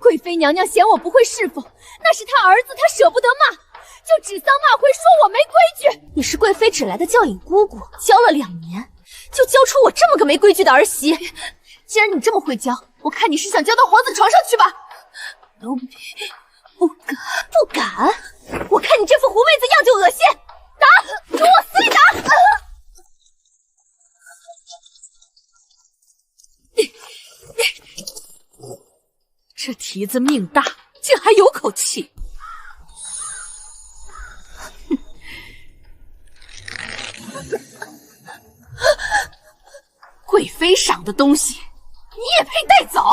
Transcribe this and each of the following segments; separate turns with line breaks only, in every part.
贵妃娘娘嫌我不会侍奉，那是她儿子，她舍不得骂，就指桑骂槐，说我没规矩。你是贵妃指来的教引姑姑，教了2年，就教出我这么个没规矩的儿媳。既然你这么会教，我看你是想教到皇子床上去吧？奴婢不敢，不敢！我看你这副狐妹子样就恶心！打，给我肆意打！这蹄子命大，竟还有口气！贵妃赏的东西，你也配带走？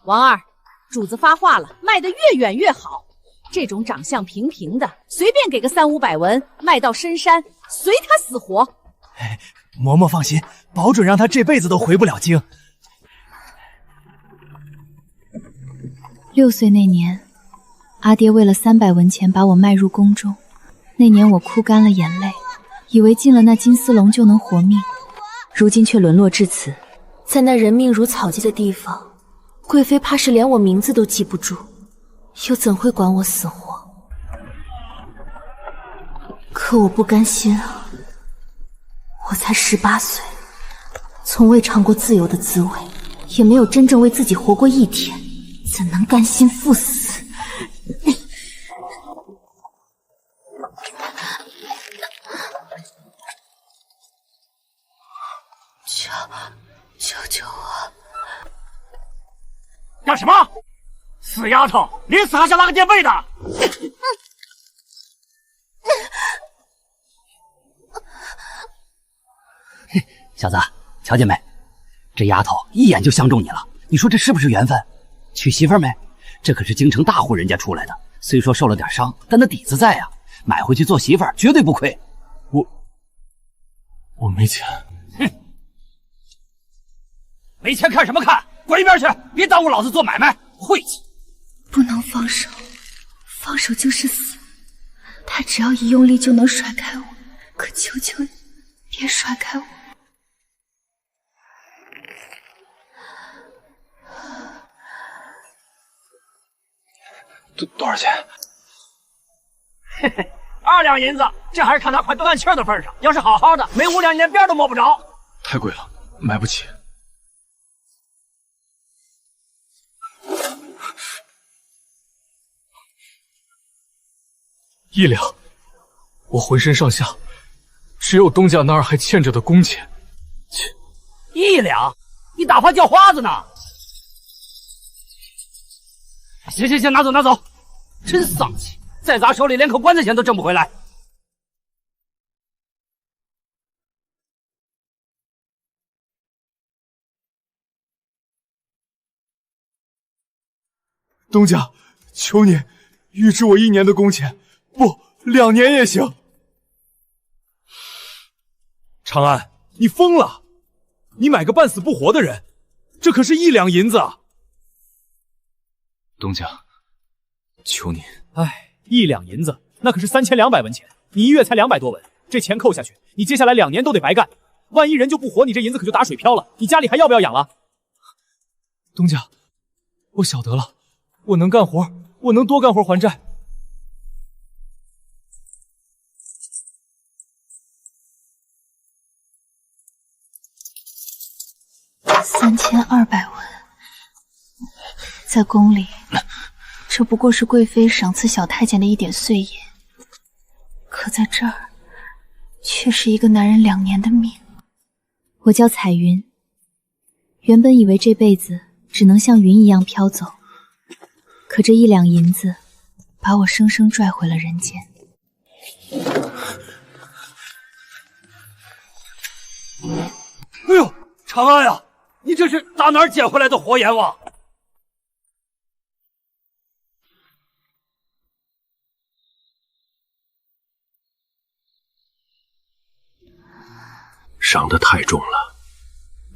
王二，主子发话了，卖得越远越好。这种长相平平的，随便给个300-500文，卖到深山，随他死活。
哎，嬷嬷放心，保准让他这辈子都回不了京。
6岁那年，阿爹为了300文钱把我卖入宫中。那年我哭干了眼泪，以为进了那金丝笼就能活命，如今却沦落至此。
在那人命如草芥的地方，贵妃怕是连我名字都记不住，又怎会管我死活？可我不甘心啊！我才18岁，从未尝过自由的滋味，也没有真正为自己活过一天。怎能甘心赴死？救救我！
干什么？死丫头，临死还想拉个垫背的！
小子，瞧见没？这丫头一眼就相中你了，你说这是不是缘分？娶媳妇儿没？这可是京城大户人家出来的，虽说受了点伤，但那底子在呀，买回去做媳妇儿绝对不亏。
我没钱。
哼，没钱看什么看？滚一边去！别耽误老子做买卖，晦气！
不能放手，放手就是死。他只要一用力就能甩开我，可求求你，别甩开我！
多少钱？
嘿嘿，2两银子，这还是看他快断气的份上。要是好好的，没5两你连边都摸不着。
太贵了，买不起。1两，我浑身上下只有东家那儿还欠着的工钱。切
，1两？你打发叫花子呢？行，拿走拿走，真丧气！在咱手里连口棺材钱都挣不回来。
东家，求您预支我1年的工钱，不，2年也行。长安，你疯了！你买个半死不活的人，这可是1两银子啊！东家，求您。
哎，1两银子，那可是3200文钱，你1月才200多文，这钱扣下去，你接下来2年都得白干。万一人就不活，你这银子可就打水漂了，你家里还要不要养了？
东家，我晓得了，我能干活，我能多干活还债。
3200文，在宫里，这不过是贵妃赏赐小太监的一点碎银，可在这儿，却是一个男人2年的命。我叫彩云，原本以为这辈子只能像云一样飘走，可这1两银子，把我生生拽回了人间。
哎呦，长安呀，你这是打哪儿捡回来的活阎王？
伤得太重了，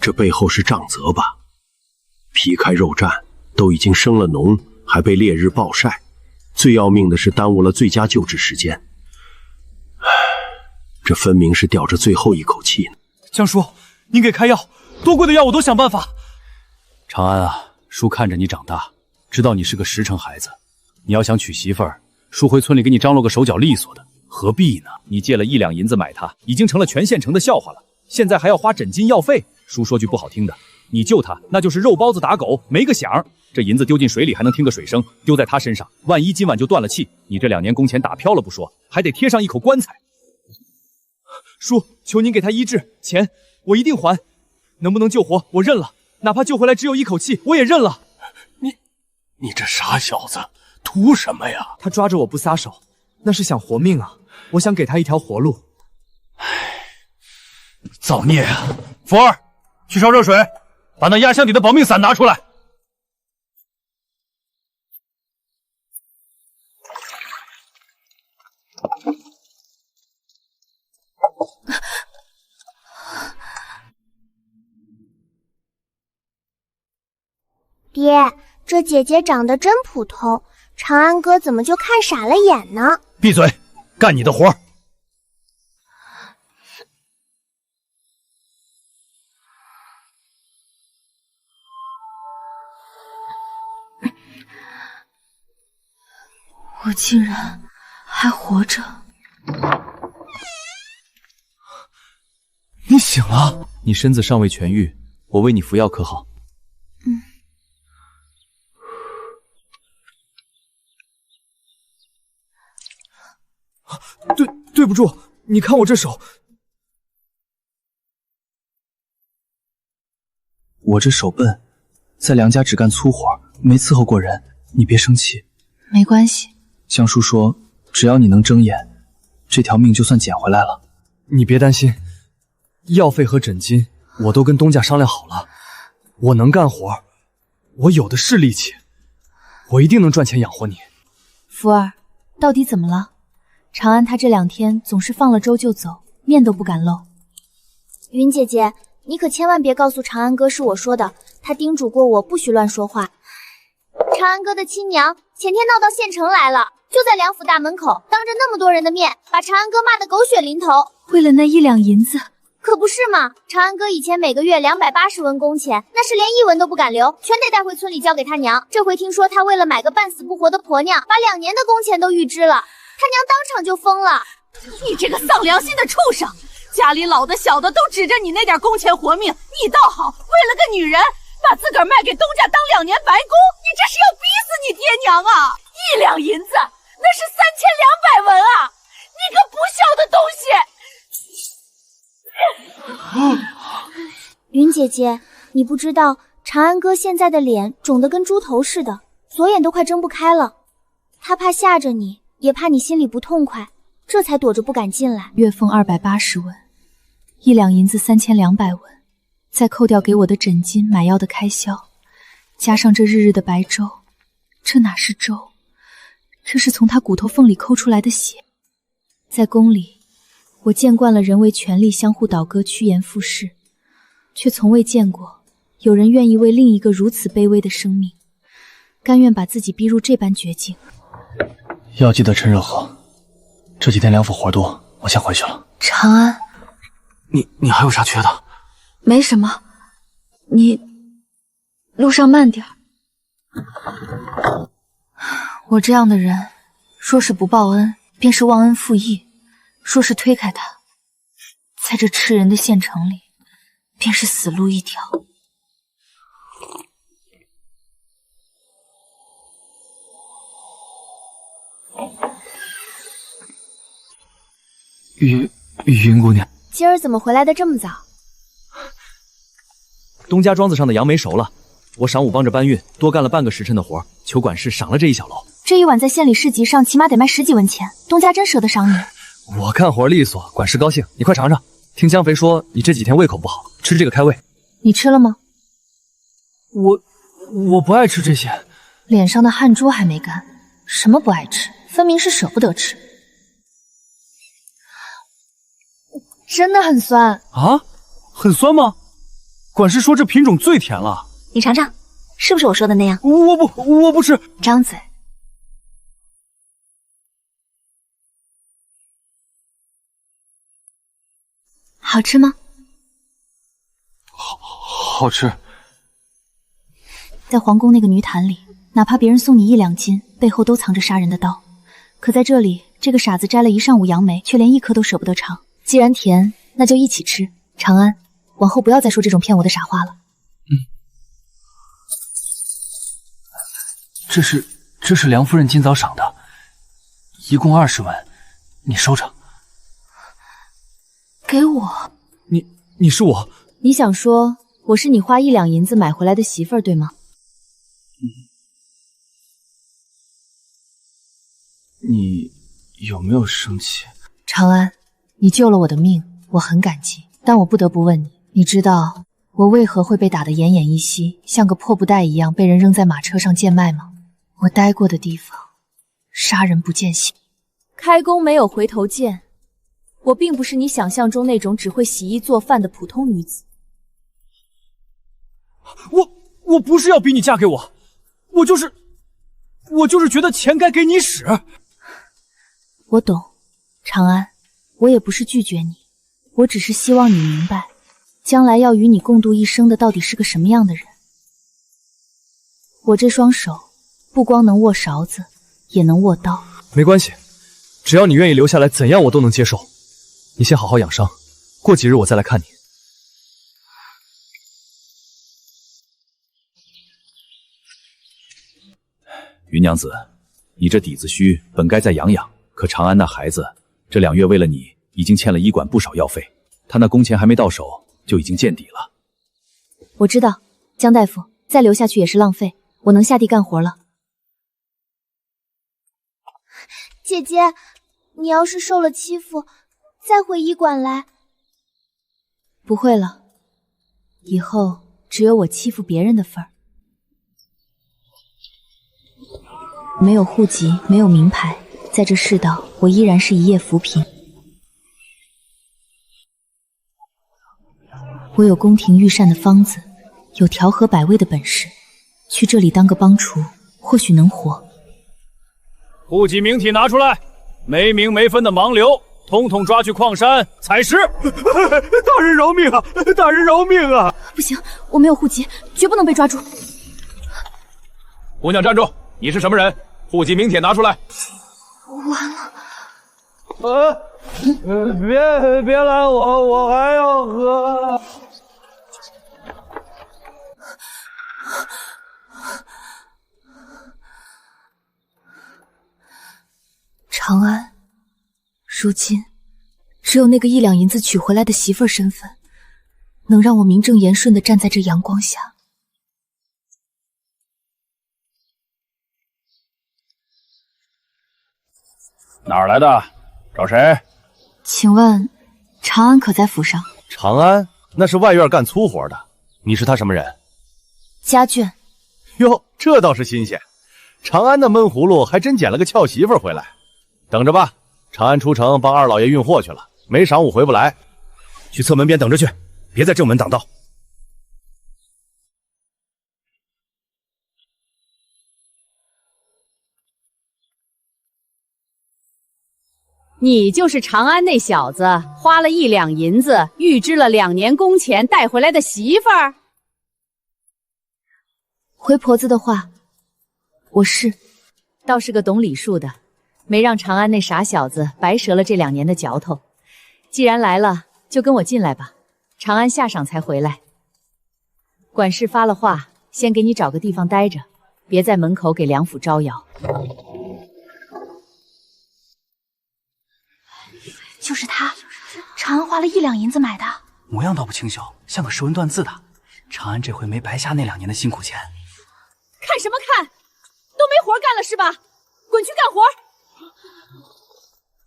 这背后是杖责吧？皮开肉绽，都已经生了脓，还被烈日暴晒，最要命的是耽误了最佳救治时间。唉，这分明是吊着最后一口气呢。
江叔，您给开药，多贵的药我都想办法。
长安啊，叔看着你长大，
知道你是个实诚孩子，你要想娶媳妇儿，叔回村里给你张罗个手脚利索的，何必呢？你借了1两银子买她，已经成了全县城的笑话了，现在还要花诊金药费。叔说句不好听的，你救她那就是肉包子打狗，没个响。这银子丢进水里还能听个水声，丢在她身上，万一今晚就断了气，你这2年工钱打飘了不说，还得贴上一口棺材。叔，求您给她医治，钱我一定还，能不能救活我认了，哪怕救回来只有一口气，我也认了。
你这傻小子，图什么呀？
他抓着我不撒手，那是想活命啊！我想给他一条活路。
造孽啊！福儿，去烧热水，把那压箱底的保命伞拿出来。
爹，这姐姐长得真普通，长安哥怎么就看傻了眼呢？
闭嘴，干你的活儿。
我竟然还活着！
你醒了，你身子尚未痊愈，我为你服药可好？对不住，你看我这手，我这手笨，在梁家只干粗活，没伺候过人，你别生气。
没关系，
江叔说，只要你能睁眼，这条命就算捡回来了。你别担心，药费和诊金我都跟东家商量好了，我能干活，我有的是力气，我一定能赚钱养活你。
福儿，到底怎么了？长安他这2天总是放了粥就走，面都不敢露。
云姐姐，你可千万别告诉长安哥是我说的，他叮嘱过我不许乱说话。长安哥的亲娘前天闹到县城来了，就在梁府大门口，当着那么多人的面，把长安哥骂得狗血淋头。
为了那1两银子，
可不是嘛？长安哥以前每个月280文工钱，那是连1文都不敢留，全得带回村里交给他娘。这回听说他为了买个半死不活的婆娘，把2年的工钱都预支了，他娘当场就疯了。
你这个丧良心的畜生！家里老的小的都指着你那点工钱活命，你倒好，为了个女人，把自个儿卖给东家当2年白工，你这是要逼死你爹娘啊！1两银子，那是3200文啊！你个不孝的东西！
云姐姐，你不知道长安哥现在的脸肿得跟猪头似的，左眼都快睁不开了。他怕吓着你，也怕你心里不痛快，这才躲着不敢进来。
月俸280文，1两银子3200文，再扣掉给我的诊金、买药的开销，加上这日日的白粥，这哪是粥，这是从他骨头缝里抠出来的血。在宫里，我见惯了人为权力相互倒戈、趋炎附势，却从未见过有人愿意为另一个如此卑微的生命，甘愿把自己逼入这般绝境。
药记得趁热喝，这几天梁府活多，我先回去了。
长安，
你还有啥缺的？
没什么，你路上慢点。我这样的人，说是不报恩，便是忘恩负义；说是推开他，在这吃人的县城里，便是死路一条。
云姑娘，
今儿怎么回来的这么早？
东家庄子上的杨梅熟了，我晌午帮着搬运，多干了半个时辰的活，求管事赏了这一小篓。
这一碗在县里市集上起码得卖10几文钱，东家真舍得赏你。
我干活利索，管事高兴，你快尝尝。听江肥说你这几天胃口不好，吃这个开胃。
你吃了吗？
我不爱吃这些。
脸上的汗珠还没干，什么不爱吃，分明是舍不得吃。真的很酸
啊？很酸吗？管事说这品种最甜了。
你尝尝，是不是我说的那样？
我不吃。
张嘴。好吃吗？
好吃。
在皇宫那个女毯里，哪怕别人送你1两金，背后都藏着杀人的刀。可在这里，这个傻子摘了一上午杨梅，却连1颗都舍不得尝。既然甜，那就一起吃。长安，往后不要再说这种骗我的傻话了。
这是梁夫人今早赏的，一共20文，你收着。
给我？
你是我？
你想说我是你花1两银子买回来的媳妇儿，对吗？
你有没有生气？
长安，你救了我的命，我很感激。但我不得不问你，你知道我为何会被打得奄奄一息，像个破布袋一样被人扔在马车上贱卖吗？我待过的地方，杀人不见血，
开弓没有回头箭。我并不是你想象中那种只会洗衣做饭的普通女子。
我不是要逼你嫁给我，我就是觉得钱该给你使。
我懂，长安，我也不是拒绝你，我只是希望你明白，将来要与你共度一生的到底是个什么样的人。我这双手不光能握勺子，也能握刀。
没关系，只要你愿意留下来，怎样我都能接受。你先好好养伤，过几日我再来看你。
云娘子，你这底子虚，本该再养养。可长安那孩子，这2月为了你，已经欠了医馆不少药费，他那工钱还没到手，就已经见底了。
我知道，江大夫，再留下去也是浪费，我能下地干活了。
姐姐，你要是受了欺负，再回医馆来。
不会了，以后只有我欺负别人的份儿。没有户籍，没有名牌，在这世道，我依然是一叶浮萍。我有宫廷御膳的方子，有调和百味的本事，去这里当个帮厨，或许能活。
户籍名体拿出来，没名没分的盲流，统统抓去矿山采食。
大人饶命啊！大人饶命啊！
不行，我没有户籍，绝不能被抓住。
姑娘站住！你是什么人？户籍名帖拿出来。
完了。
别拦我，我还要喝。
长安，如今只有那个1两银子取回来的媳妇儿身份，能让我名正言顺地站在这阳光下。
哪儿来的？找谁？
请问长安可在府上？
长安那是外院干粗活的，你是他什么人？
家眷。
哟，这倒是新鲜。长安的闷葫芦还真捡了个俏媳妇回来。等着吧，长安出城帮2老爷运货去了，没晌午回不来。去侧门边等着去，别在正门挡道。
你就是长安那小子花了1两银子预支了2年工钱带回来的媳妇儿？
回婆子的话，我是。
倒是个懂礼数的，没让长安那傻小子白折了这2年的嚼头。既然来了，就跟我进来吧。长安下晌才回来，管事发了话，先给你找个地方待着，别在门口给梁府招摇。
就是他，长安花了1两银子买的，
模样倒不清秀，像个识文断字的。长安这回没白瞎那2年的辛苦钱。
看什么看？都没活干了是吧？滚去干活！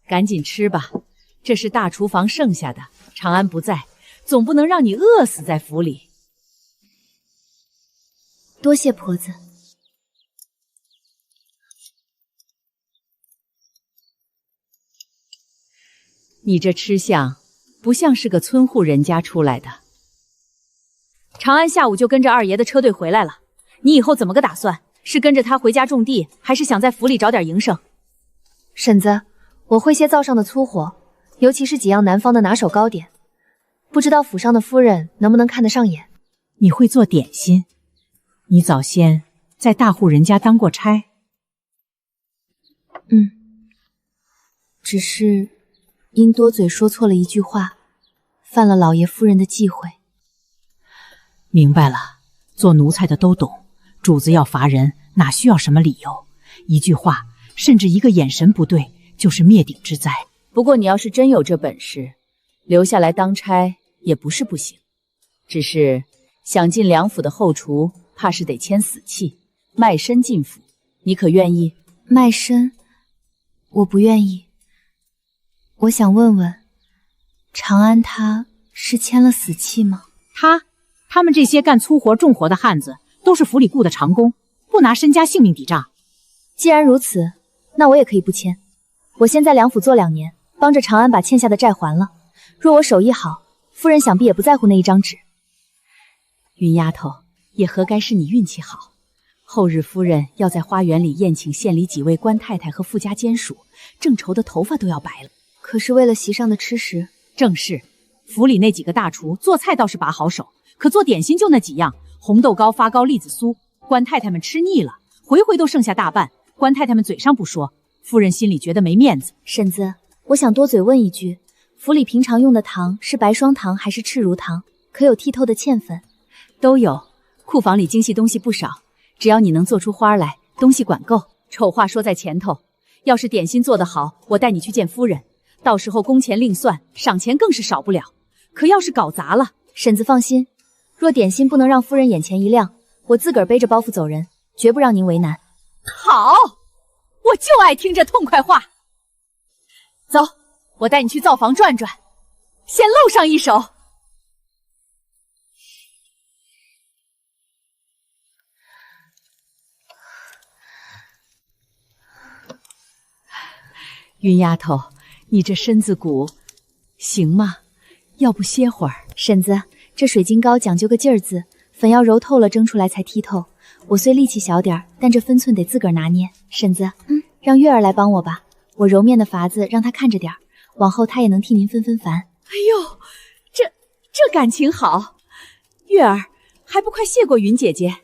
赶紧吃吧，这是大厨房剩下的。长安不在，总不能让你饿死在府里。
多谢婆子。
你这吃相不像是个村户人家出来的。长安下午就跟着2爷的车队回来了，你以后怎么个打算？是跟着他回家种地，还是想在府里找点营生？
婶子，我会些灶上的粗活，尤其是几样南方的拿手糕点，不知道府上的夫人能不能看得上眼。
你会做点心，你早先
在大户人家当过差？
只是因多嘴说错了一句话，犯了老爷夫人的忌讳。
明白了，做奴才的都懂，主子要罚人，哪需要什么理由？一句话，甚至一个眼神不对，就是灭顶之灾。
不过你要是真有这本事，留下来当差也不是不行。只是想进梁府的后厨，怕是得签死契，卖身进府。你可愿意？
卖身？我不愿意。我想问问，长安他是签了死契吗？
他们这些干粗活重活的汉子，都是府里雇的长工，不拿身家性命抵账。
既然如此，那我也可以不签。我先在梁府做2年，帮着长安把欠下的债还了。若我手艺好，夫人想必也不在乎那一张纸。
云丫头，也何该是你运气好。后日夫人要在花园里宴请县里几位官太太和富家监属，正愁得头发都要白了。
可是为了席上的吃食，
正是，府里那几个大厨做菜倒是把好手，可做点心就那几样，红豆糕、发糕、栗子酥，官太太们吃腻了，回回都剩下大半。官太太们嘴上不说，夫人心里觉得没面子。
婶子，我想多嘴问一句，府里平常用的糖是白霜糖还是赤如糖？可有剔透的芡粉？
都有，库房里精细东西不少，只要你能做出花来，东西管够。丑话说在前头，要是点心做得好，我带你去见夫人，到时候工钱另算，赏钱更是少不了。可要是搞砸了，
婶子放心，若点心不能让夫人眼前一亮，我自个儿背着包袱走人，绝不让您为难。
好，我就爱听这痛快话。走，我带你去灶房转转，先露上一手。云丫头，你这身子骨行吗？要不歇会儿？
婶子，这水晶膏讲究个劲儿字，粉要揉透了蒸出来才剔透。我虽力气小点儿，但这分寸得自个儿拿捏。婶子，让月儿来帮我吧，我揉面的法子让她看着点儿，往后她也能替您分烦。
哎呦，这感情好，月儿还不快谢过云姐姐？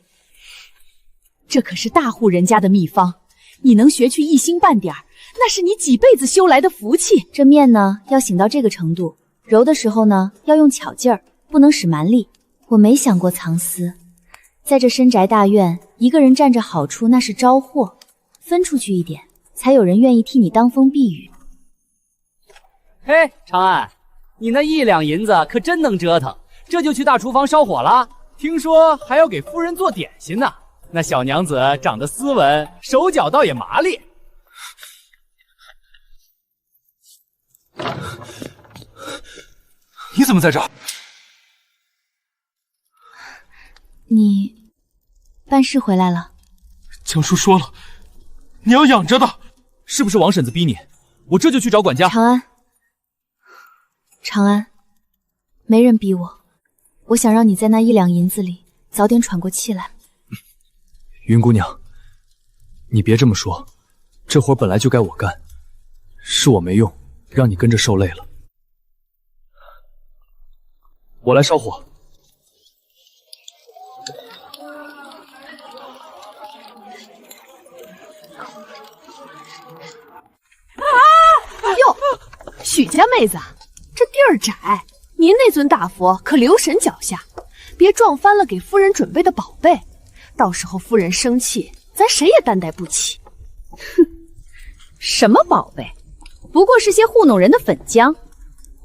这可是大户人家的秘方，你能学去一星半点儿，那是你几辈子修来的福气。
这面呢，要醒到这个程度，揉的时候呢，要用巧劲儿，不能使蛮力。我没想过藏私，在这深宅大院，一个人占着好处那是招祸，分出去一点，才有人愿意替你当风避雨。
嘿，长安，你那1两银子可真能折腾，这就去大厨房烧火了？听说还要给夫人做点心呢。那小娘子长得斯文，手脚倒也麻利。
你怎么在这儿？
你办事回来了？
江叔说了，你要养着的。是不是王婶子逼你？我这就去找管家。
长安，没人逼我，我想让你在那1两银子里早点喘过气来。
云姑娘，你别这么说，这活本来就该我干，是我没用，让你跟着受累了。我来烧火。
哟，许家妹子，这地儿窄，您那尊大佛可留神脚下，别撞翻了给夫人准备的宝贝，到时候夫人生气，咱谁也担待不起。
哼，什么宝贝？不过是些糊弄人的粉浆。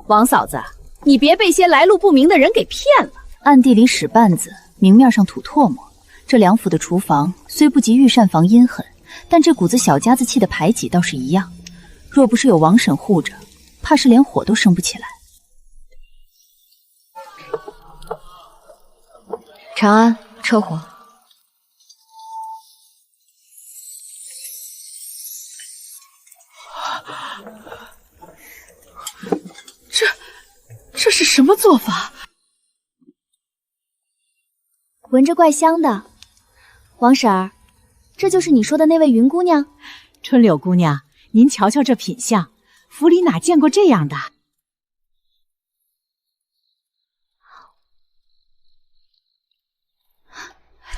王嫂子，你别被些来路不明的人给骗了。
暗地里使绊子，明面上吐唾沫。这梁府的厨房虽不及御膳房阴狠，但这股子小家子气的排挤倒是一样。若不是有王婶护着，怕是连火都生不起来。长安，撤火。
这是什么做法？
闻着怪香的。王婶儿，这就是你说的那位云姑娘？
春柳姑娘，您瞧瞧这品相，府里哪见过这样的？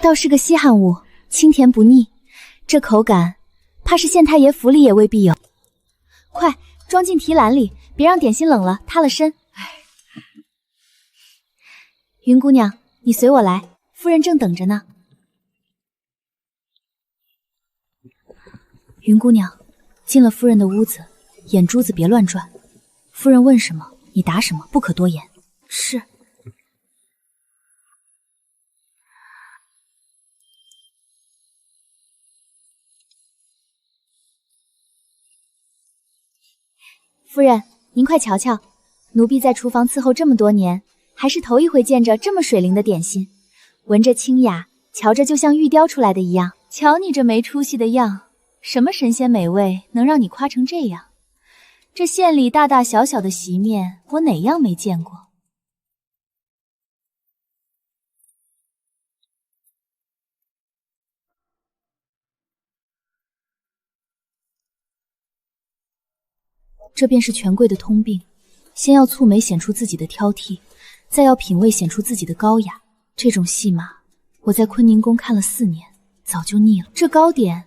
倒是个稀罕物。
清甜不腻，这口感，怕是县太爷府里也未必有。快装进提篮里，别让点心冷了塌了身。云姑娘，你随我来，夫人正等着呢。云姑娘，进了夫人的屋子，眼珠子别乱转。夫人问什么，你答什么，不可多言。是。夫人，您快瞧瞧，奴婢在厨房伺候这么多年，还是头一回见着这么水灵的点心，闻着清雅，瞧着就像玉雕出来的一样。瞧你这没出息的样，什么神仙美味能让你夸成这样？这县里大大小小的席面，我哪样没见过？这便是权贵的通病，先要蹙眉显出自己的挑剔，再要品味显出自己的高雅。这种戏码，我在坤宁宫看了4年，早就腻了。这糕点，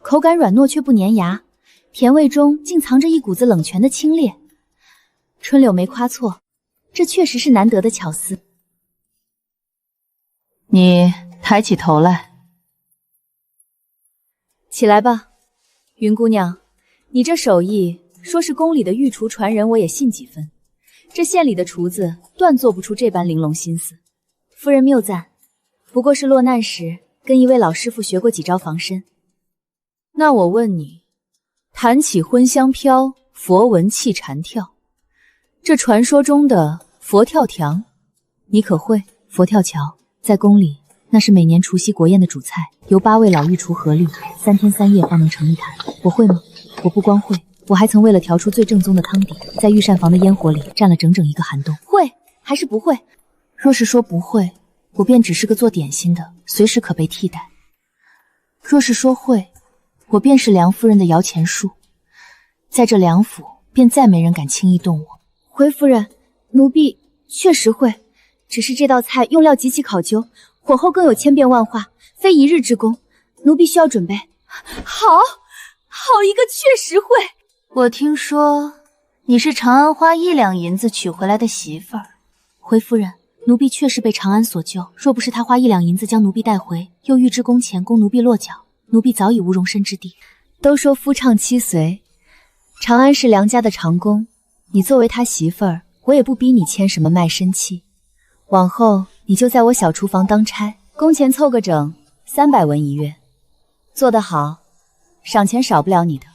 口感软糯却不粘牙，甜味中竟藏着一股子冷泉的清冽。春柳没夸错，这确实是难得的巧思。
你抬起头来。
起来吧，云姑娘，你这手艺，说是宫里的御厨传人，我也信几分。这县里的厨子断做不出这般玲珑心思。
夫人谬赞，不过是落难时跟一位老师傅学过几招防身。
那我问你，弹起荤香飘，佛闻气禅跳，这传说中的佛跳墙，你可会？佛跳墙在宫里那是每年除夕国宴的主菜，由8位老御厨合力，3天3夜方能成一坛。我会吗？我不光会，我还曾为了调出最正宗的汤底，在御膳房的烟火里站了整整1个寒冬。
会还是不会？
若是说不会，我便只是个做点心的，随时可被替代；若是说会，我便是梁夫人的摇钱树，在这梁府便再没人敢轻易动我。
回夫人，奴婢确实会，只是这道菜用料极其考究，火候更有千变万化，非一日之功，奴婢需要准备。好一个确实会！
我听说你是长安花1两银子娶回来的媳妇儿。
回夫人，奴婢确是被长安所救，若不是他花1两银子将奴婢带回，又预支工钱供奴婢落脚，奴婢早已无容身之地。
都说夫唱妻随，长安是梁家的长工，你作为他媳妇儿，我也不逼你签什么卖身契。往后你就在我小厨房当差，工钱凑个整300文1月，做得好，赏钱少不了你的。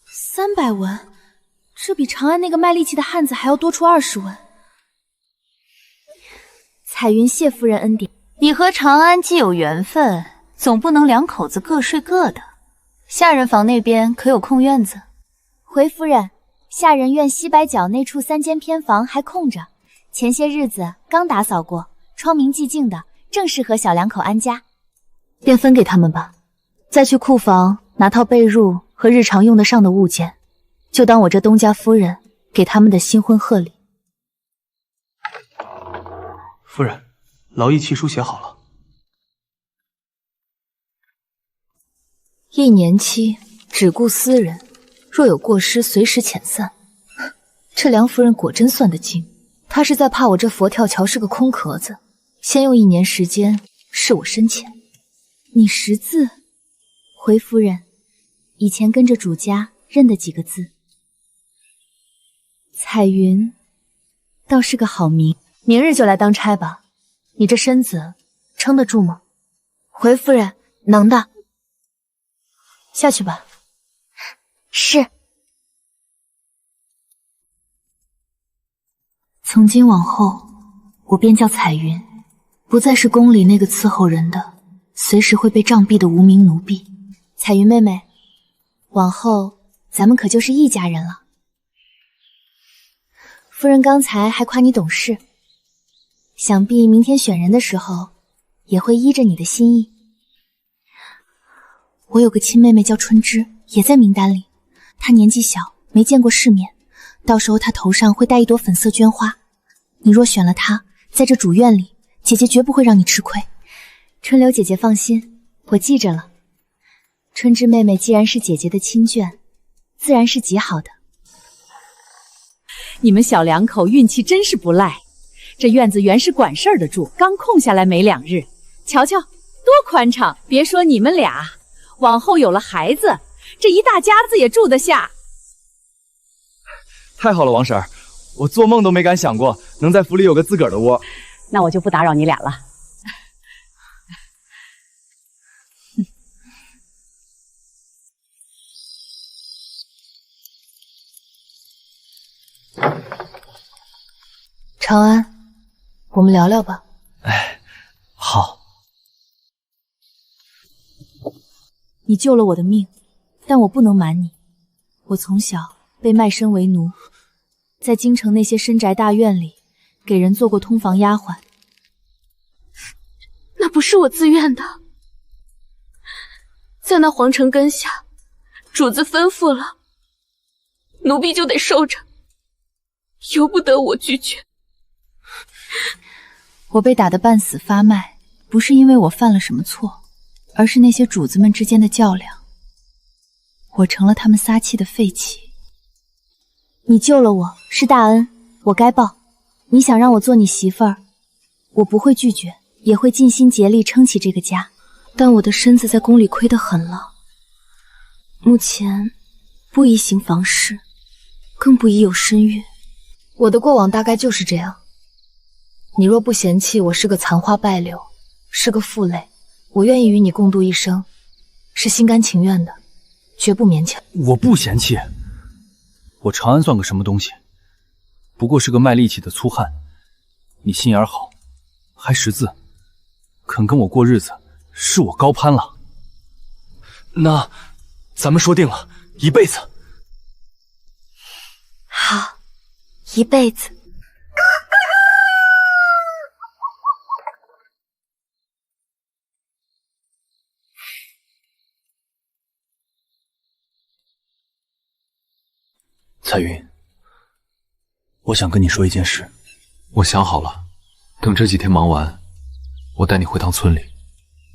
300文，这比长安那个卖力气的汉子还要多出20文。彩云谢夫人恩典。
你和长安既有缘分，总不能2口子各睡各的。下人房那边可有空院子？
回夫人，下人院西北角那处3间偏房还空着，前些日子刚打扫过，窗明几净的，正适合小2口安家。
便分给他们吧，再去库房拿套被褥和日常用得上的物件，就当我这东家夫人给他们的新婚贺礼。
夫人，劳役契书写好了。
1年期，只顾私人，若有过失，随时遣散。这梁夫人果真算得精，她是在怕我这佛跳桥是个空壳子，先用1年时间试我深浅。
你识字？回夫人，以前跟着主家认得几个字。彩云，倒是个好名。
明日就来当差吧，你这身子撑得住吗？
回夫人，能的。
下去吧。
是。
从今往后，我便叫彩云，不再是宫里那个伺候人的，随时会被杖毙的无名奴婢。
彩云妹妹，往后咱们可就是一家人了。夫人刚才还夸你懂事，想必明天选人的时候，也会依着你的心意。我有个亲妹妹叫春枝，也在名单里。她年纪小，没见过世面，到时候她头上会戴一朵粉色绢花。你若选了她，在这主院里，姐姐绝不会让你吃亏。
春柳姐姐放心，我记着了。春枝妹妹既然是姐姐的亲眷，自然是极好的。
你们小两口运气真是不赖，这院子原是管事儿的住，刚空下来没2日，瞧瞧多宽敞。别说你们俩，往后有了孩子，这一大家子也住得下。
太好了，王婶儿，我做梦都没敢想过能在府里有个自个儿的窝。
那我就不打扰你俩了。
长安，我们聊聊吧。
哎，好。
你救了我的命，但我不能瞒你，我从小被卖身为奴，在京城那些深宅大院里，给人做过通房丫鬟。
那不是我自愿的，在那皇城根下，主子吩咐了，奴婢就得受着，由不得我拒绝。
我被打得半死发卖，不是因为我犯了什么错，而是那些主子们之间的较量，我成了他们撒气的废气。
你救了我是大恩，我该报。你想让我做你媳妇儿，我不会拒绝，也会尽心竭力撑起这个家。但我的身子在宫里亏得很了，目前不宜行房事，更不宜有身孕。
我的过往大概就是这样。你若不嫌弃我是个残花败柳，是个负累，我愿意与你共度一生，是心甘情愿的，绝不勉强。
我不嫌弃，我长安算个什么东西？不过是个卖力气的粗汉。你心眼好，还识字，肯跟我过日子，是我高攀了。那咱们说定了，一辈子。
好，一辈子。
彩云，我想跟你说一件事。
我想好了，等这几天忙完，我带你回趟村里，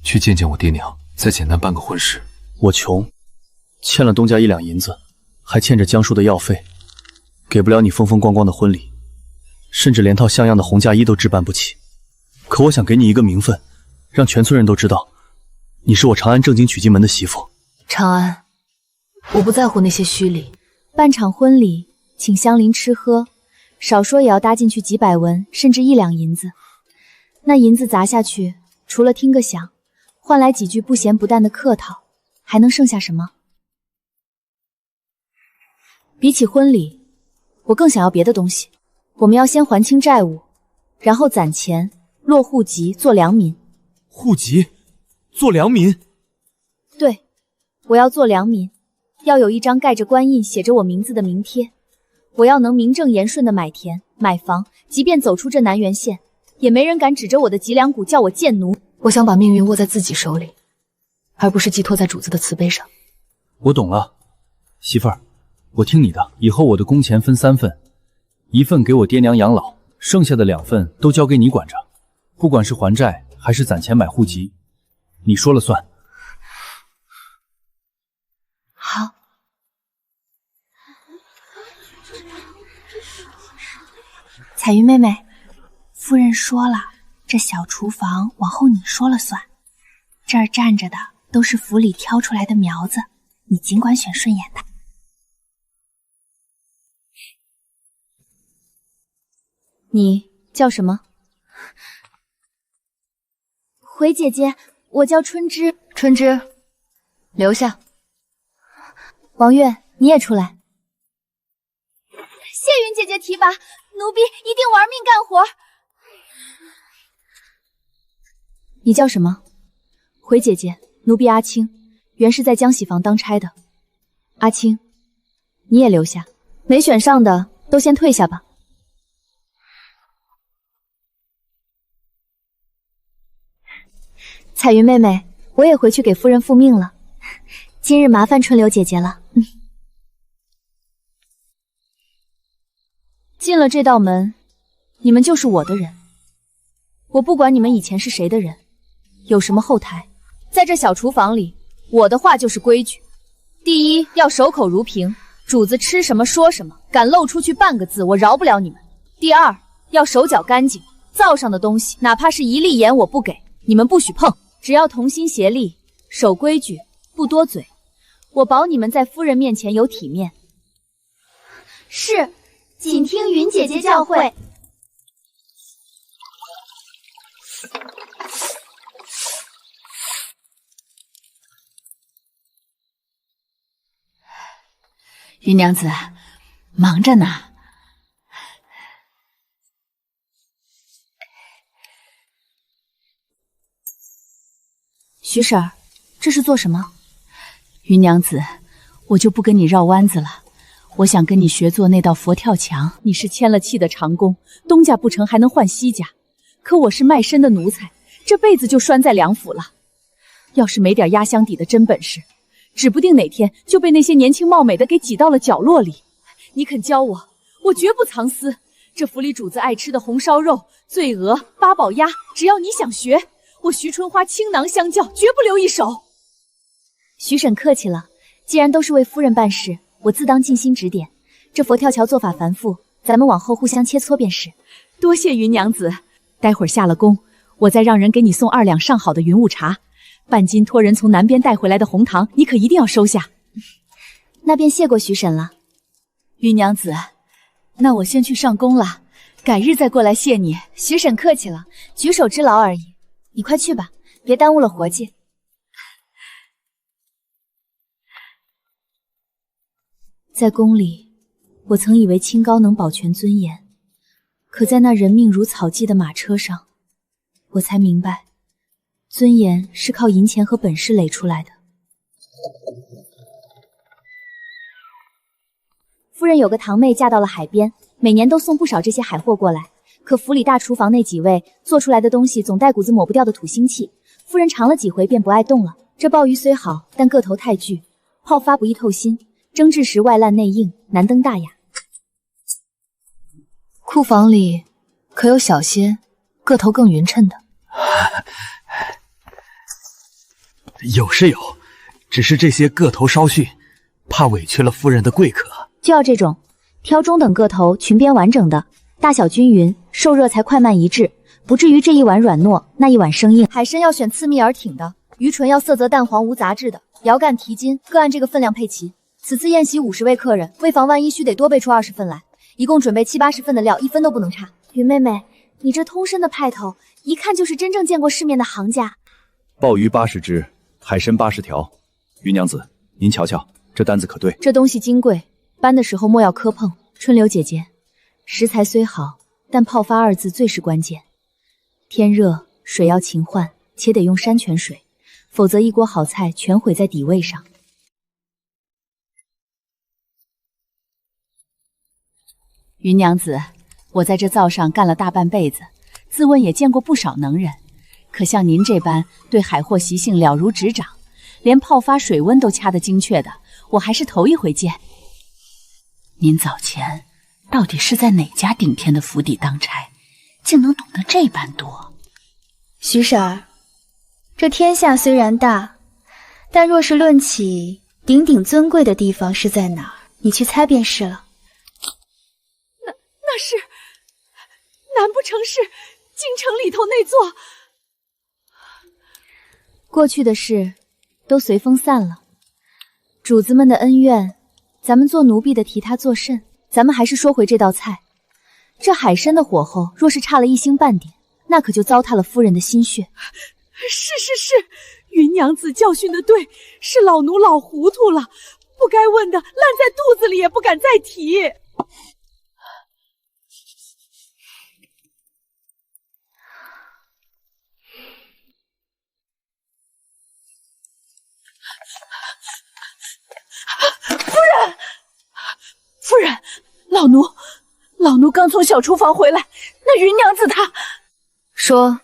去见见我爹娘，再简单办个婚事。
我穷，欠了东家1两银子，还欠着江叔的药费，给不了你风风光光的婚礼，甚至连套像样的红嫁衣都置办不起。可我想给你一个名分，让全村人都知道，你是我长安正经娶进门的媳妇。
长安，我不在乎那些虚礼。
办场婚礼，请乡邻吃喝，少说也要搭进去几百文，甚至1两银子。那银子砸下去，除了听个响，换来几句不咸不淡的客套，还能剩下什么？比起婚礼，我更想要别的东西。我们要先还清债务，然后攒钱，落户籍，做良民。
户籍？做良民？
对，我要做良民。要有一张盖着官印写着我名字的名帖，我要能名正言顺的买田买房，即便走出这南原县，也没人敢指着我的脊梁骨叫我贱奴。
我想把命运握在自己手里，而不是寄托在主子的慈悲上。
我懂了，媳妇儿，我听你的。以后我的工钱分3份，1份给我爹娘养老，剩下的2份都交给你管着。不管是还债还是攒钱买户籍，你说了算。
好。
彩云妹妹，夫人说了，这小厨房往后你说了算。这儿站着的都是府里挑出来的苗子，你尽管选顺眼的。你叫什么？回姐姐，我叫春枝。
春枝，留下。
王月，你也出来。谢云姐姐提拔，奴婢一定玩命干活。你叫什么？回姐姐，奴婢阿青，原是在江喜房当差的。阿青，你也留下，没选上的都先退下吧。彩云妹妹，我也回去给夫人复命了。今日麻烦春柳姐姐了。进了这道门，你们就是我的人。我不管你们以前是谁的人，
有什么后台？在这小厨房里，我的话就是规矩。第一，要守口如瓶，主子吃什么说什么，敢露出去半个字，我饶不了你们。第二，要手脚干净，灶上的东西哪怕是一粒盐我不给，你们不许碰。只要同心协力，守规矩，不多嘴，我保你们在夫人面前有体面。
是，谨听云姐姐教诲。
云娘子，忙着呢。
徐婶儿，这是做什么？
云娘子，我就不跟你绕弯子了。我想跟你学做那道佛跳墙。
你是签了契的长工，东家不成还能换西家，可我是卖身的奴才，这辈子就拴在梁府了。要是没点压箱底的真本事，指不定哪天就被那些年轻貌美的给挤到了角落里。你肯教我，我绝不藏私。这府里主子爱吃的红烧肉、醉鹅、八宝鸭，只要你想学，我徐春花倾囊相教，绝不留一手。徐婶客气了，既然都是为夫人办事，我自当尽心指点。这佛跳墙做法繁复，咱们往后互相切磋便是。多谢云娘子，待会儿下了工，我再让人给你送2两上好的云雾茶，半斤托人从南边带回来的红糖，你可一定要收下。那便谢过徐婶了。
云娘子，那我先去上工了，改日再过来谢你。
徐婶客气了，举手之劳而已。你快去吧，别耽误了活计。
在宫里，我曾以为清高能保全尊严，可在那人命如草芥的马车上，我才明白，尊严是靠银钱和本事垒出来的。夫人有个堂妹嫁到了海边，每年都送不少这些海货过来。可府里大厨房那几位做出来的东西总带股子抹不掉的土腥气，夫人尝了几回便不爱动了。这鲍鱼虽好，但个头太巨，泡发不易透心，蒸制时外烂内硬，难登大雅。
库房里可有小些个头更匀称的？
有是有，只是这些个头稍逊，怕委屈了夫人的贵客。
就要这种，挑中等个头、裙边完整的，大小均匀，受热才快慢一致，不至于这一碗软糯，那一碗生硬。海参要选刺密而挺的，鱼唇要色泽淡黄无杂质的，摇杆提筋各按这个分量配齐。此次宴席50位客人，为防万一，须得多备出20份来，一共准备70、80份的料，1分都不能差。
云妹妹，你这通身的派头，一看就是真正见过世面的行家。
鲍鱼80只，海参80条。云娘子，您瞧瞧，这单子可对？
这东西金贵，搬的时候莫要磕碰。春柳姐姐，食材虽好，但泡发2字最是关键。天热，水要勤换，且得用山泉水，否则一锅好菜全毁在底味上。
云娘子，我在这灶上干了大半辈子，自问也见过不少能人，可像您这般对海货习性了如指掌，连泡发水温都掐得精确的，我还是头一回见。您早前到底是在哪家顶天的府邸当差，竟能懂得这般多？
徐婶儿，这天下虽然大，但若是论起鼎鼎尊贵的地方是在哪儿，你去猜便是了。
那是，难不成是京城里头那座？
过去的事都随风散了，主子们的恩怨，咱们做奴婢的提他作甚？咱们还是说回这道菜，这海参的火候若是差了1星半点，那可就糟蹋了夫人的心血。
是，云娘子教训的对，是老奴老糊涂了，不该问的烂在肚子里也不敢再提。
夫人，老奴刚从小厨房回来，那云娘子她……
说，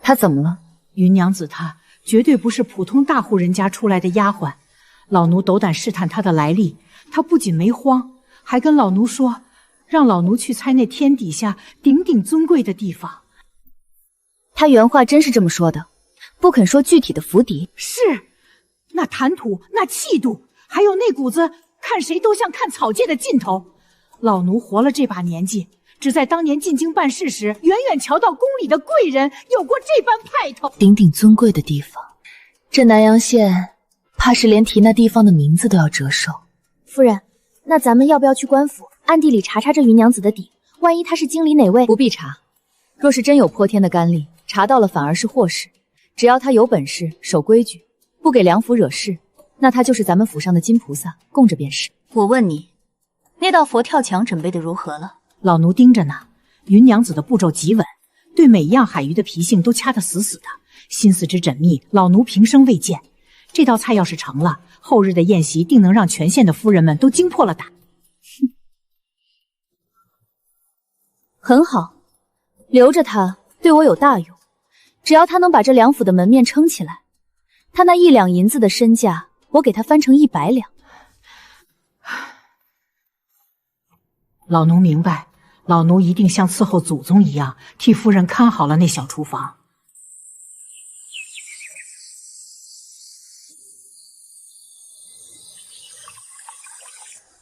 她怎么了？
云娘子她绝对不是普通大户人家出来的丫鬟，老奴斗胆试探她的来历，她不仅没慌，还跟老奴说，让老奴去猜那天底下鼎鼎尊贵的地方。
她原话真是这么说的，
不肯说具体的府邸。
是，那谈吐，那气度，还有那股子看谁都像看草芥的劲头。老奴活了这把年纪，只在当年进京办事时，远远瞧到宫里的贵人有过这般派头。
鼎鼎尊贵的地方，这南阳县怕是连提那地方的名字都要折寿。
夫人，那咱们要不要去官府暗地里查查这芸娘子的底？万一她是京里哪位？
不必查，若是真有泼天的干吏，查到了反而是祸事。只要他有本事，守规矩，不给梁府惹事，那他就是咱们府上的金菩萨，供着便是。
我问你，那道佛跳墙准备的如何了？
老奴盯着呢，芸娘子的步骤极稳，对每一样海鱼的脾性都掐得死死的，心思之缜密，老奴平生未见。这道菜要是成了，后日的宴席定能让全县的夫人们都惊破了胆。
很好，留着他对我有大用。只要他能把这梁府的门面撑起来，他那1两银子的身价，我给他翻成100两。
老奴明白，老奴一定像伺候祖宗一样，替夫人看好了那小厨房。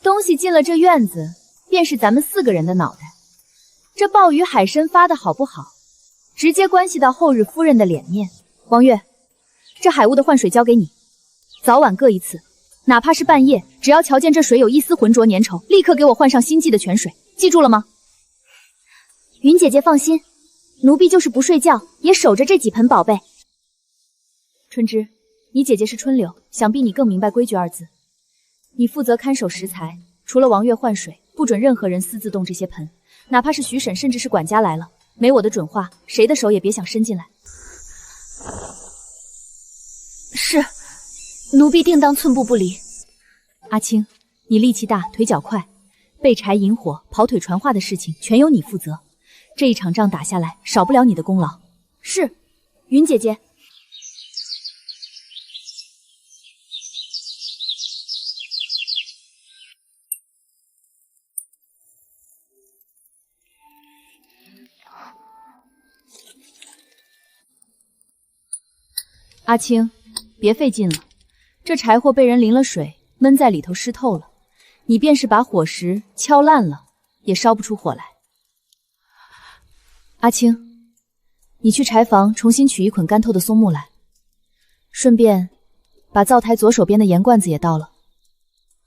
东西进了这院子，便是咱们4个人的脑袋。这鲍鱼海参发的好不好，直接关系到后日夫人的脸面。王月，这海雾的换水交给你，早晚各一次，哪怕是半夜，只要瞧见这水有一丝浑浊粘稠，立刻给我换上新寄的泉水，记住了吗？云姐姐放心，奴婢就是不睡觉，也守着这几盆宝贝。春枝，你姐姐是春柳，想必你更明白规矩2字。你负责看守食材，除了王月换水，不准任何人私自动这些盆，哪怕是徐婶，甚至是管家来了，没我的准话，谁的手也别想伸进来。是，奴婢定当寸步不离。阿青，你力气大，腿脚快，备柴引火、跑腿传话的事情全由你负责。这一场仗打下来，少不了你的功劳。是，云姐姐。阿青，别费劲了，这柴火被人淋了水，闷在里头湿透了，你便是把火石敲烂了，也烧不出火来。阿青，你去柴房重新取一捆干透的松木来，顺便把灶台左手边的盐罐子也倒了，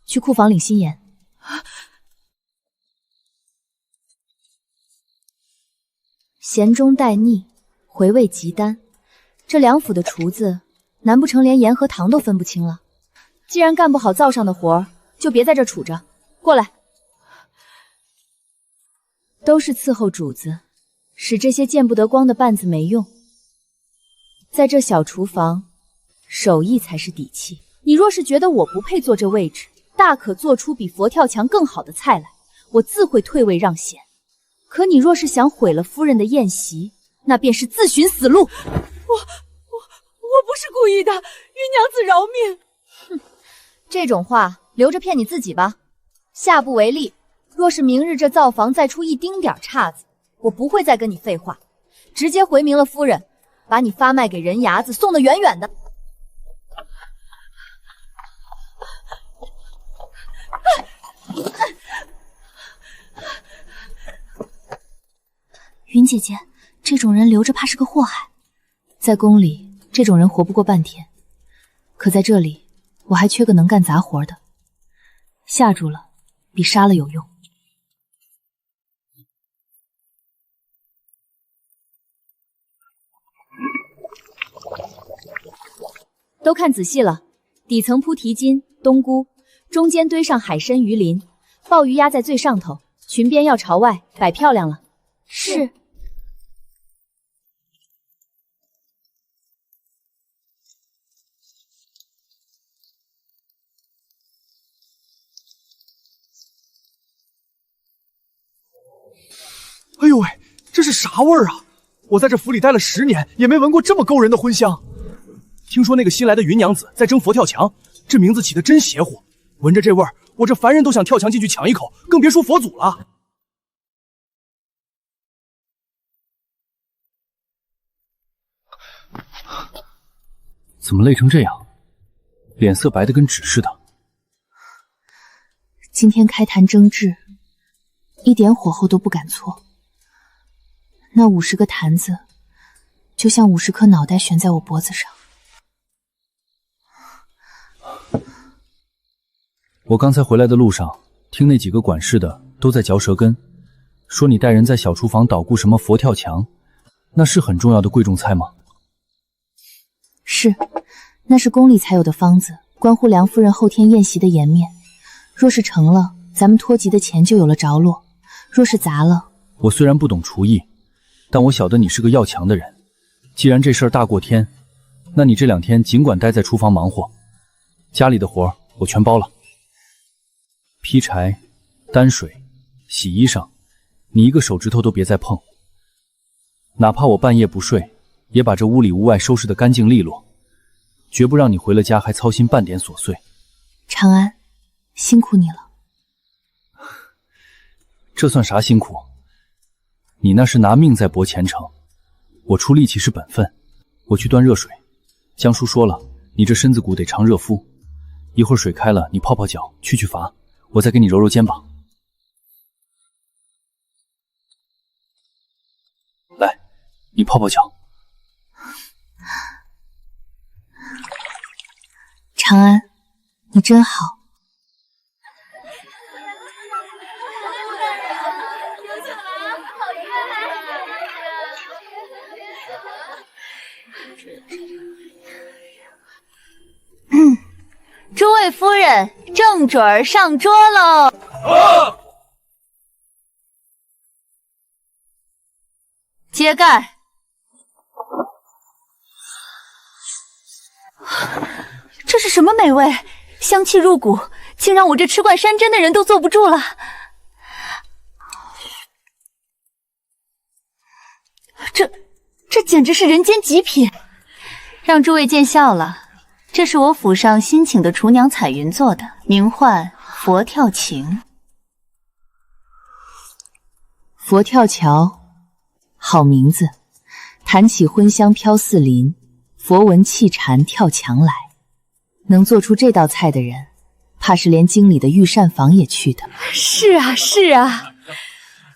去库房领新盐。咸中带腻，回味极丹。这梁府的厨子，难不成连盐和糖都分不清了？既然干不好灶上的活儿，就别在这杵着，过来。都是伺候主子，使这些见不得光的绊子没用。在这小厨房，手艺才是底气。你若是觉得我不配坐这位置，大可做出比佛跳墙更好的菜来，我自会退位让贤。可你若是想毁了夫人的宴席，那便是自寻死路。
我不是故意的，云娘子饶命！
哼，这种话留着骗你自己吧。下不为例，若是明日这灶房再出一丁点岔子，我不会再跟你废话，直接回明了夫人，把你发卖给人牙子，送得远远的。
云姐姐，这种人留着怕是个祸害。在宫里，这种人活不过半天，可在这里，我还缺个能干杂活的，吓住了，比杀了有用。
都看仔细了，底层铺蹄筋、冬菇，中间堆上海参、鱼鳞，鲍鱼压在最上头，裙边要朝外，摆漂亮了。是。
哎呦喂，这是啥味儿啊？我在这府里待了10年，也没闻过这么勾人的荤香。听说那个新来的云娘子在蒸佛跳墙，这名字起得真邪乎。闻着这味儿，我这凡人都想跳墙进去抢一口，更别说佛祖了。怎么累成这样，脸色白得跟纸似的？
今天开坛争执，一点火候都不敢错。那50个坛子，就像50颗脑袋悬在我脖子上。
我刚才回来的路上，听那几个管事的都在嚼舌根，说你带人在小厨房捣鼓什么佛跳墙，那是很重要的贵重菜吗？
是，那是宫里才有的方子，关乎梁夫人后天宴席的颜面。若是成了，咱们托籍的钱就有了着落；若是砸了，
我虽然不懂厨艺，但我晓得你是个要强的人。既然这事儿大过天，那你这2天尽管待在厨房忙活，家里的活我全包了。劈柴、担水、洗衣裳，你一个手指头都别再碰。哪怕我半夜不睡，也把这屋里屋外收拾得干净利落，绝不让你回了家还操心半点琐碎。
长安，辛苦你了。
这算啥辛苦？你那是拿命在搏前程，我出力气是本分。我去端热水，江叔说了，你这身子骨得常热敷，一会儿水开了，你泡泡脚，去乏，我再给你揉揉肩膀。来，你泡泡脚。
长安，你真好。
诸位夫人，正准儿上桌喽！揭盖。
这是什么美味？香气入骨，竟让我这吃惯山珍的人都坐不住了。这简直是人间极品！
让诸位见笑了。这是我府上新请的厨娘彩云做的，名唤佛跳情。
佛跳桥，好名字。弹起荤香飘四邻，佛闻气禅跳墙来。能做出这道菜的人，怕是连京里的御膳房也去的。
是啊，是啊，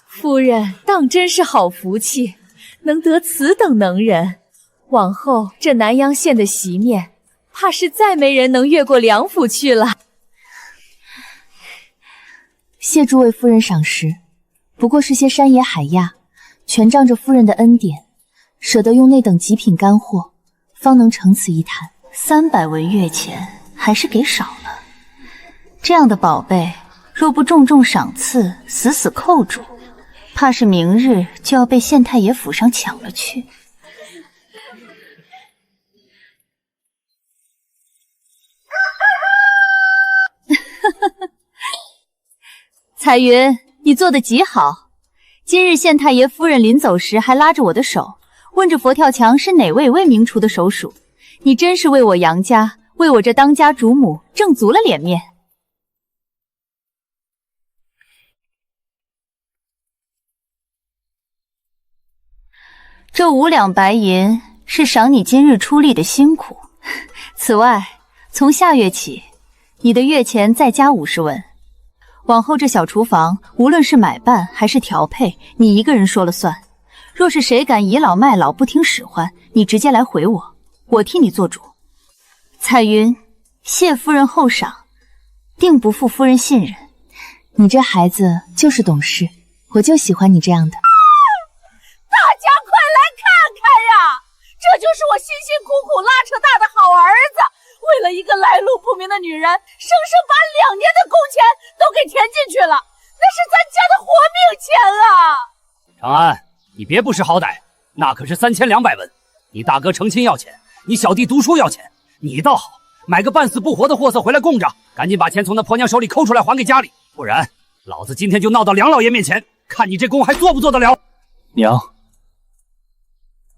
夫人当真是好福气，能得此等能人。往后这南阳县的席面，怕是再没人能越过梁府去了。
谢诸位夫人赏识，不过是些山野海鸭，全仗着夫人的恩典，舍得用那等极品干货，方能成此一坛。
300文月钱还是给少了。这样的宝贝，若不重重赏赐，死死扣住，怕是明日就要被县太爷府上抢了去。彩云，你做得极好。今日县太爷夫人临走时还拉着我的手，问着佛跳墙是哪位名厨的手属。你真是为我杨家，为我这当家主母挣足了脸面。这5两白银是赏你今日出力的辛苦。此外，从下月起，你的月钱再加50文。往后这小厨房，无论是买办还是调配，你一个人说了算。若是谁敢倚老卖老不听使唤，你直接来回我，我替你做主。彩云，谢夫人厚赏，定不负夫人信任。
你这孩子就是懂事，我就喜欢你这样的。
大家快来看看呀！这就是我辛辛苦苦拉扯大的好儿子，为了一个来路不明的女人，生生把2年的工钱都给填进去了，那是咱家的活命钱啊！
长安，你别不识好歹，那可是3200文。你大哥成亲要钱，你小弟读书要钱，你倒好，买个半死不活的货色回来供着，赶紧把钱从那婆娘手里抠出来还给家里，不然老子今天就闹到梁老爷面前，看你这工还做不做得了。
娘，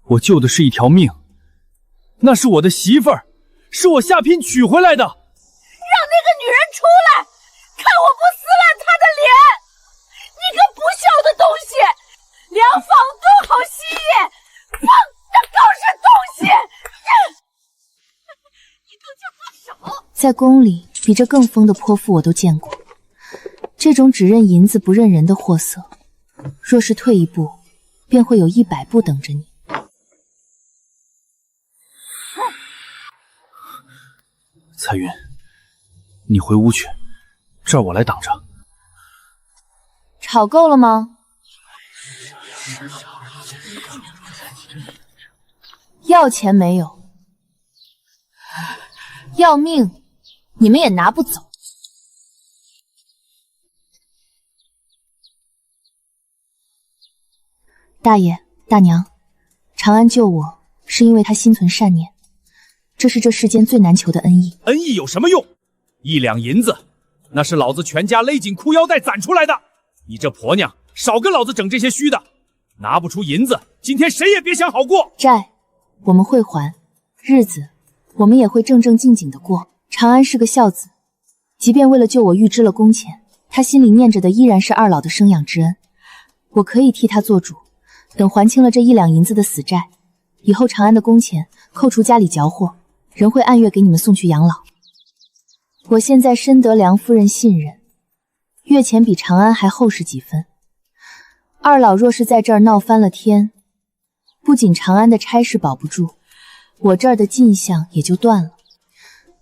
我救的是一条命，那是我的媳妇儿，是我下聘娶回来的。让
那个女人出来，看我不撕烂她的脸！你个不孝的东西，梁房东好戏业，放的狗屎东西！
在宫里比这更疯的泼妇我都见过，这种只认银子不认人的货色，若是退一步，便会有100步等着你。
彩云，你回屋去，这儿我来挡着。
吵够了吗？要钱没有？要命，你们也拿不走。大爷、大娘，长安救我是因为他心存善念，这是这世间最难求的恩义。
恩义有什么用？1两银子，那是老子全家勒紧裤腰带攒出来的。你这婆娘，少跟老子整这些虚的，拿不出银子，今天谁也别想好过。
债我们会还，日子我们也会正正经经的过。长安是个孝子，即便为了救我预支了工钱，他心里念着的依然是二老的生养之恩。我可以替他做主，等还清了这1两银子的死债，以后长安的工钱扣除家里缴获，仍会按月给你们送去养老。我现在深得梁夫人信任，月钱比长安还厚实几分。二老若是在这儿闹翻了天，不仅长安的差事保不住，我这儿的进项也就断了。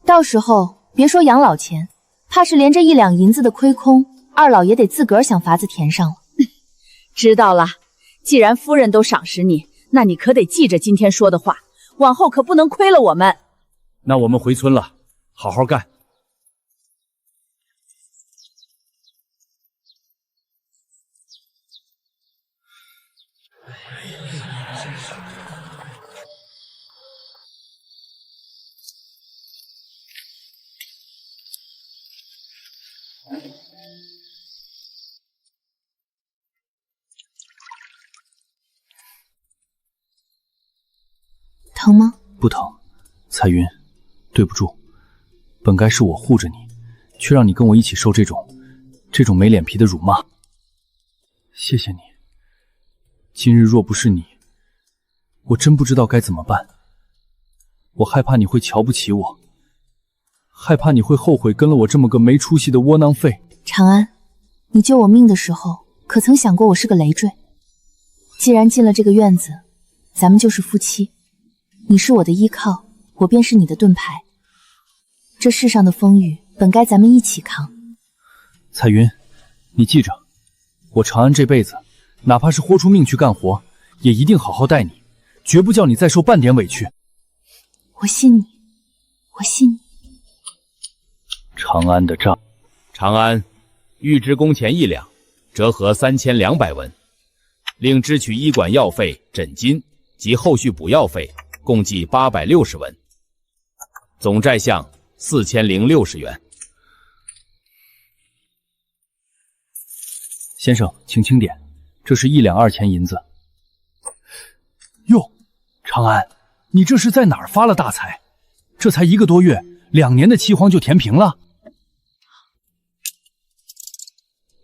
到时候别说养老钱，怕是连这1两银子的亏空，二老也得自个儿想法子填上了。
知道了，既然夫人都赏识你，那你可得记着今天说的话，往后可不能亏了我们。
那我们回村了，好好干。
疼吗？
不疼，彩云，对不住，本该是我护着你，却让你跟我一起受这种没脸皮的辱骂。谢谢你。今日若不是你，我真不知道该怎么办。我害怕你会瞧不起我，害怕你会后悔跟了我这么个没出息的窝囊废。
长安，你救我命的时候，可曾想过我是个累赘？既然进了这个院子，咱们就是夫妻。你是我的依靠，我便是你的盾牌。这世上的风雨，本该咱们一起扛。
彩云，你记着，我长安这辈子，哪怕是豁出命去干活，也一定好好待你，绝不叫你再受半点委屈。
我信你，我信你。
长安的账，
长安，预支工钱1两，折合3200文，另支取医馆药费、诊金及后续补药费，共计860文，总债项4060元。
先生，请清点，这是1两2钱银子。哟，长安，你这是在哪儿发了大财？这才1个多月，2年的饥荒就填平了。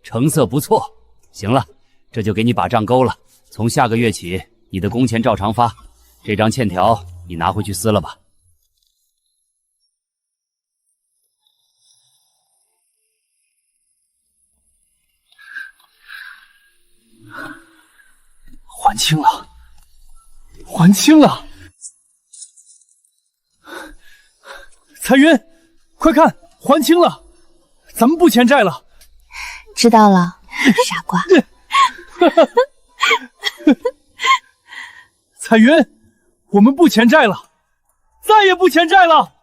成色不错，行了，这就给你把账勾了。从下个月起，你的工钱照常发。这张欠条你拿回去撕了吧。
还清了，还清了！彩云，快看，还清了，咱们不欠债了。
知道了，傻瓜。
彩云，我们不欠债了，再也不欠债了。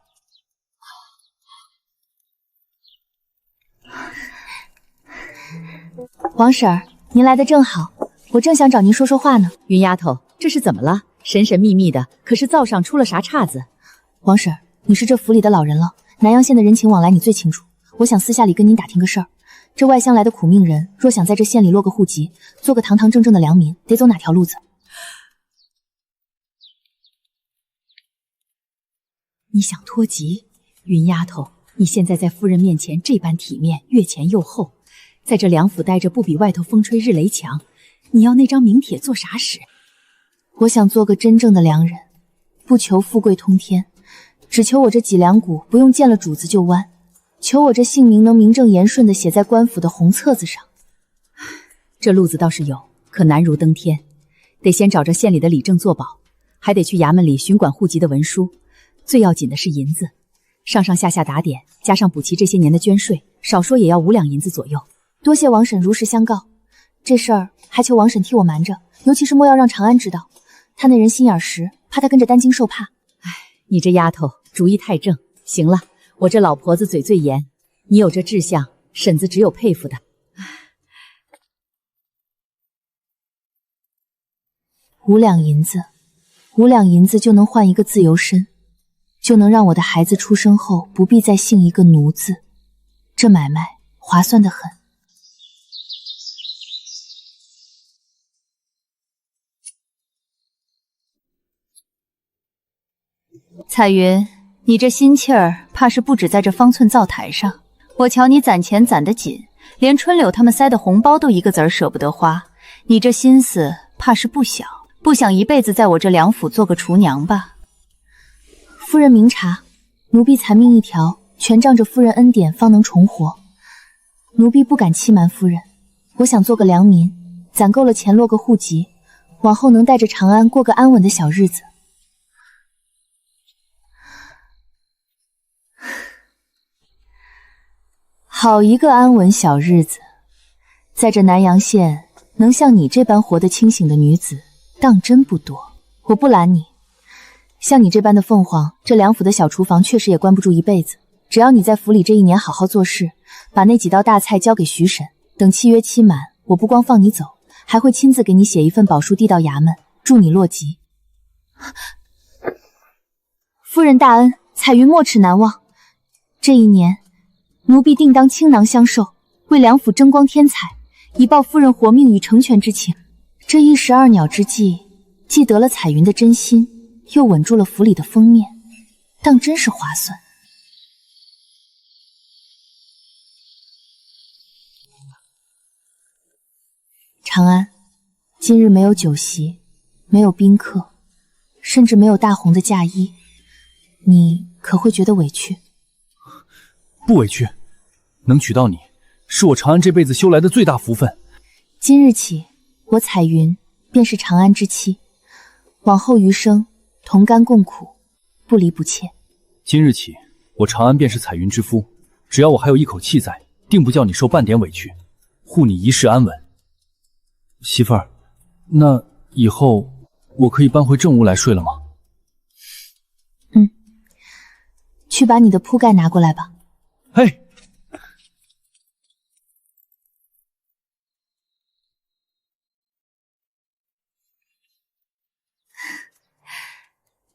王婶儿，您来的正好，我正想找您说说话呢。
云丫头，这是怎么了？神神秘秘的，可是灶上出了啥岔子？
王婶儿，你是这府里的老人了，南阳县的人情往来你最清楚。我想私下里跟您打听个事儿。这外乡来的苦命人，若想在这县里落个户籍，做个堂堂正正的良民，得走哪条路子？
你想脱籍？云丫头，你现在在夫人面前这般体面，月钱又厚，在这梁府待着不比外头风吹日雷强，你要那张名帖做啥使？
我想做个真正的良人，不求富贵通天，只求我这脊梁骨不用见了主子就弯，求我这姓名能名正言顺地写在官府的红册子上。
这路子倒是有，可难如登天，得先找着县里的理政作保，还得去衙门里巡管户籍的文书，最要紧的是银子，上上下下打点，加上补齐这些年的捐税，少说也要5两银子左右。
多谢王婶如实相告，这事儿还求王婶替我瞒着，尤其是莫要让长安知道，他那人心眼实，怕他跟着担惊受怕。
你这丫头主意太正。行了，我这老婆子嘴最严，你有这志向，婶子只有佩服的。
5两银子，5两银子就能换一个自由身，就能让我的孩子出生后不必再姓一个奴字，这买卖划算得很。
彩云，你这心气儿怕是不止在这方寸灶台上。我瞧你攒钱攒得紧，连春柳他们塞的红包都一个子儿舍不得花。你这心思怕是不小，不想一辈子在我这梁府做个厨娘吧？
夫人明察，奴婢残命一条，全仗着夫人恩典方能重活。奴婢不敢欺瞒夫人，我想做个良民，攒够了钱落个户籍，往后能带着长安过个安稳的小日子。好一个安稳小日子，在这南阳县能像你这般活得清醒的女子当真不多。我不拦你，像你这般的凤凰，这梁府的小厨房确实也关不住一辈子。只要你在府里这1年好好做事，把那几道大菜交给徐婶，等契约期满，我不光放你走，还会亲自给你写一份保书递到衙门，助你落籍。夫人大恩，彩云没齿难忘。这1年奴婢定当倾囊相授，为梁府争光添彩，以报夫人活命与成全之情。这一石二鸟之计，既得了彩云的真心，又稳住了府里的封面，当真是划算。长安，今日没有酒席，没有宾客，甚至没有大红的嫁衣，你可会觉得委屈？
不委屈，能娶到你，是我长安这辈子修来的最大福分。
今日起，我彩云便是长安之妻，往后余生同甘共苦，不离不弃。
今日起，我长安便是彩云之夫，只要我还有一口气在，定不叫你受半点委屈，护你一世安稳。媳妇儿，那以后我可以搬回正屋来睡了吗？
去把你的铺盖拿过来吧。
嘿，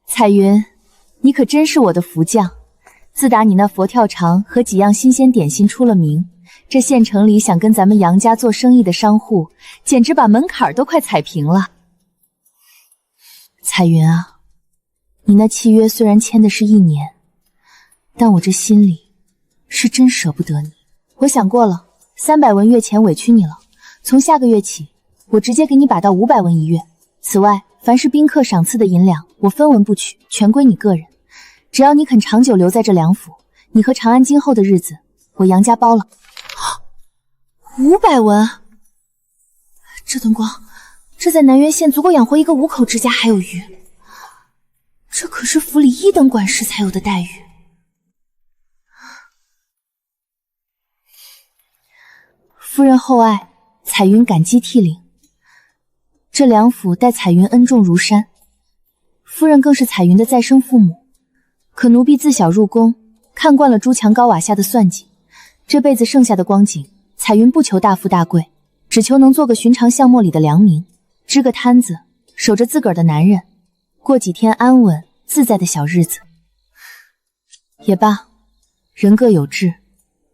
彩云，你可真是我的福将。自打你那佛跳肠和几样新鲜点心出了名，这县城里想跟咱们杨家做生意的商户，简直把门槛都快踩平了。彩云啊，你那契约虽然签的是1年，但我这心里是真舍不得你。我想过了，300文月钱委屈你了，从下个月起，我直接给你把到500文1月。此外，凡是宾客赏赐的银两，我分文不取，全归你个人。只要你肯长久留在这梁府，你和长安今后的日子，我杨家包了。500文，这灯光，这在南苑县足够养活一个5口之家还有余。这可是府里1等管事才有的待遇。夫人厚爱，彩云感激涕零。这梁府待彩云恩重如山，夫人更是彩云的再生父母。可奴婢自小入宫，看惯了朱墙高瓦下的算计，这辈子剩下的光景，彩云不求大富大贵，只求能做个寻常巷陌里的良民，支个摊子，守着自个儿的男人，过几天安稳自在的小日子。也罢，人各有志，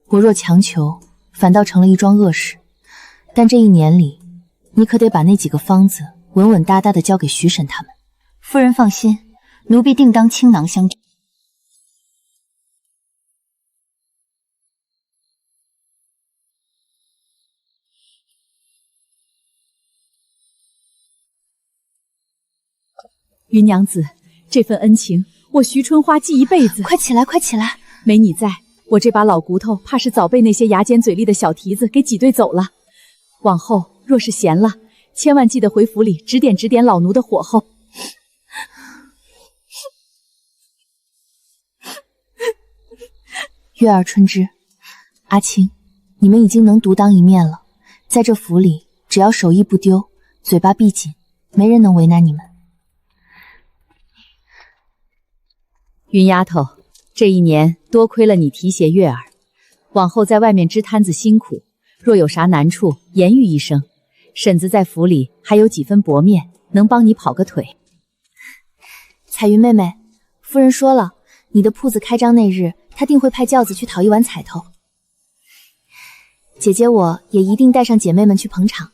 我若强求，反倒成了一桩恶事。但这1年里，你可得把那几个方子稳稳当当的交给徐婶他们。
夫人放心，奴婢定当倾囊相助。
云娘子，这份恩情我徐春花记一辈子。
快起来，快起来！
没你在，我这把老骨头怕是早被那些牙尖嘴利的小蹄子给挤兑走了。往后若是闲了，千万记得回府里指点指点老奴的火候。
月儿、春枝、阿青，你们已经能独当一面了，在这府里，只要手艺不丢，嘴巴闭紧，没人能为难你们。
云丫头，这一年多亏了你提携月儿，往后在外面支摊子辛苦，若有啥难处，言语一声，婶子在府里还有几分薄面，能帮你跑个腿。
彩云妹妹，夫人说了，你的铺子开张那日，她定会派轿子去讨一碗彩头。姐姐我也一定带上姐妹们去捧场，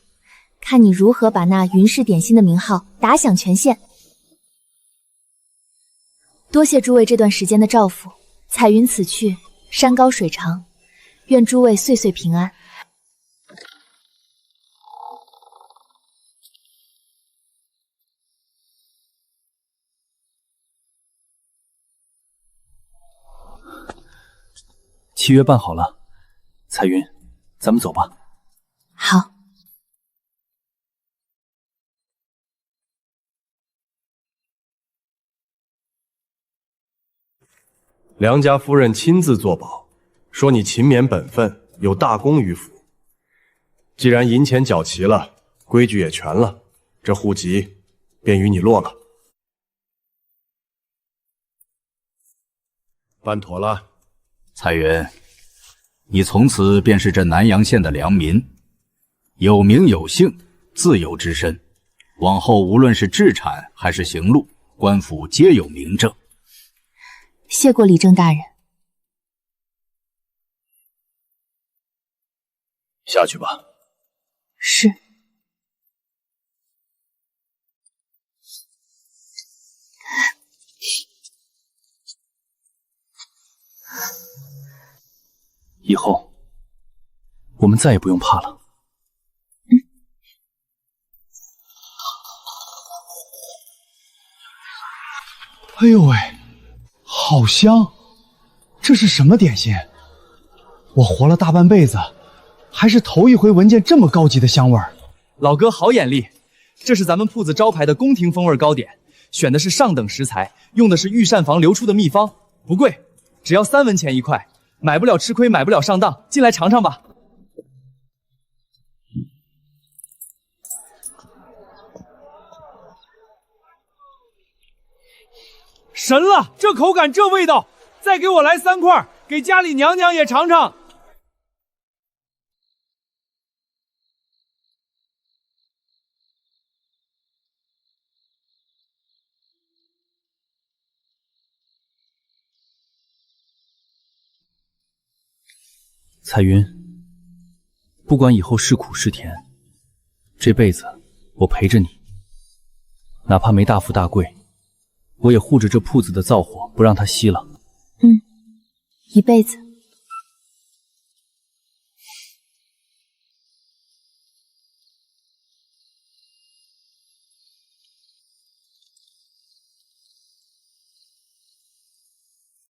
看你如何把那云氏点心的名号打响全县。多谢诸位这段时间的照拂，彩云此去，山高水长，愿诸位岁岁平安。
契约办好了，彩云，咱们走吧。
好。
梁家夫人亲自作保，说你勤勉本分，有大功于府。既然银钱缴齐了，规矩也全了，这户籍便与你落了。办妥了。
彩云，你从此便是这南阳县的良民，有名有姓，自有之身。往后无论是制产还是行路，官府皆有明证。
谢过李正大人。
下去吧。
是。
以后我们再也不用怕了。
哎呦喂，好香！这是什么点心？我活了大半辈子，还是头一回闻见这么高级的香味儿。
老哥好眼力，这是咱们铺子招牌的宫廷风味糕点，选的是上等食材，用的是御膳房流出的秘方，不贵，只要3文钱一块。买不了吃亏，买不了上当，进来尝尝吧。
神了，这口感，这味道，再给我来3块，给家里娘娘也尝尝。
彩云，不管以后是苦是甜，这辈子我陪着你，哪怕没大富大贵，我也护着这铺子的灶火，不让它熄了。
一辈子。